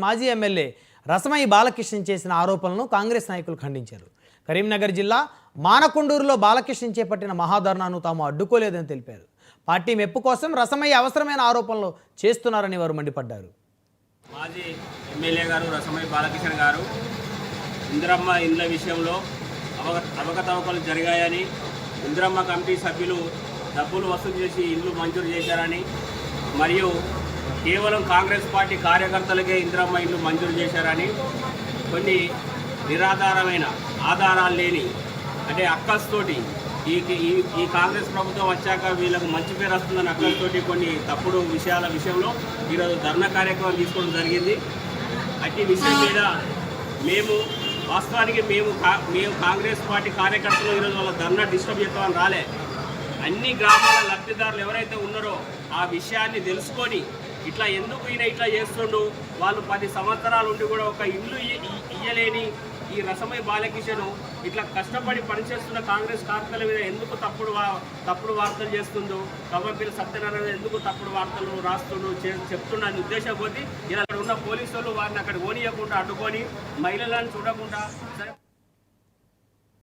మాజీ ఎమ్మెల్యే రసమయి బాలకృష్ణ చేసిన ఆరోపణలను కాంగ్రెస్ నాయకులు ఖండించారు. కరీంనగర్ జిల్లా మానకొండూరులో బాలకృష్ణ చేపట్టిన మహాధర్నాను తాము అడ్డుకోలేదని తెలిపారు. పార్టీ మెప్పు కోసం రసమయి అవసరమైన ఆరోపణలు చేస్తున్నారని వారు మండిపడ్డారు. మాజీ ఎమ్మెల్యే గారు రసమయి బాలకృష్ణ గారు ఇందిరమ్మ ఇండ్ల విషయంలో అవకతవకలు జరిగాయని, ఇందిరమ్మ కమిటీ సభ్యులు డబ్బులు వసూలు చేసి ఇండ్లు మంజూరు చేశారని, మరియు కేవలం కాంగ్రెస్ పార్టీ కార్యకర్తలకే ఇందిరమ్మ ఇండ్లు మంజూరు చేశారని, కొన్ని నిరాధారమైన ఆధారాలు లేని అంటే అక్కస్తోటి ఈ కాంగ్రెస్ ప్రభుత్వం వచ్చాక వీళ్ళకు మంచి పేరు వస్తుందని అక్కస్తోటి కొన్ని తప్పుడు విషయంలో ఈరోజు ధర్నా కార్యక్రమం తీసుకోవడం జరిగింది. అట్టి విషయం మీద వాస్తవానికి మేము కాంగ్రెస్ పార్టీ కార్యకర్తలు ఈరోజు వాళ్ళ ధర్నా డిస్టర్బ్ చేస్తామని రాలే. అన్ని గ్రామాల లబ్ధిదారులు ఎవరైతే ఉన్నారో ఆ విషయాన్ని తెలుసుకొని ఇట్లా ఎందుకు ఈయన ఇట్లా చేస్తుండు, వాళ్ళు 10 సంవత్సరాలు ఉండి కూడా ఒక ఇల్లు ఇయ్యలేని ఈ రసమయి బాలకృష్ణ ఇట్లా కష్టపడి పనిచేస్తున్న కాంగ్రెస్ కార్యకర్తల మీద ఎందుకు తప్పుడు వార్తలు చేస్తుండు, కవ్వంపల్లి సత్యనారాయణ ఎందుకు తప్పుడు వార్తలు రాస్తుండు చెప్తున్న ఉద్దేశం కొద్దీ ఇలా ఉన్న పోలీసు వాళ్ళు వారిని అక్కడ ఓనియకుండా అడ్డుకొని మహిళలను చూడకుండా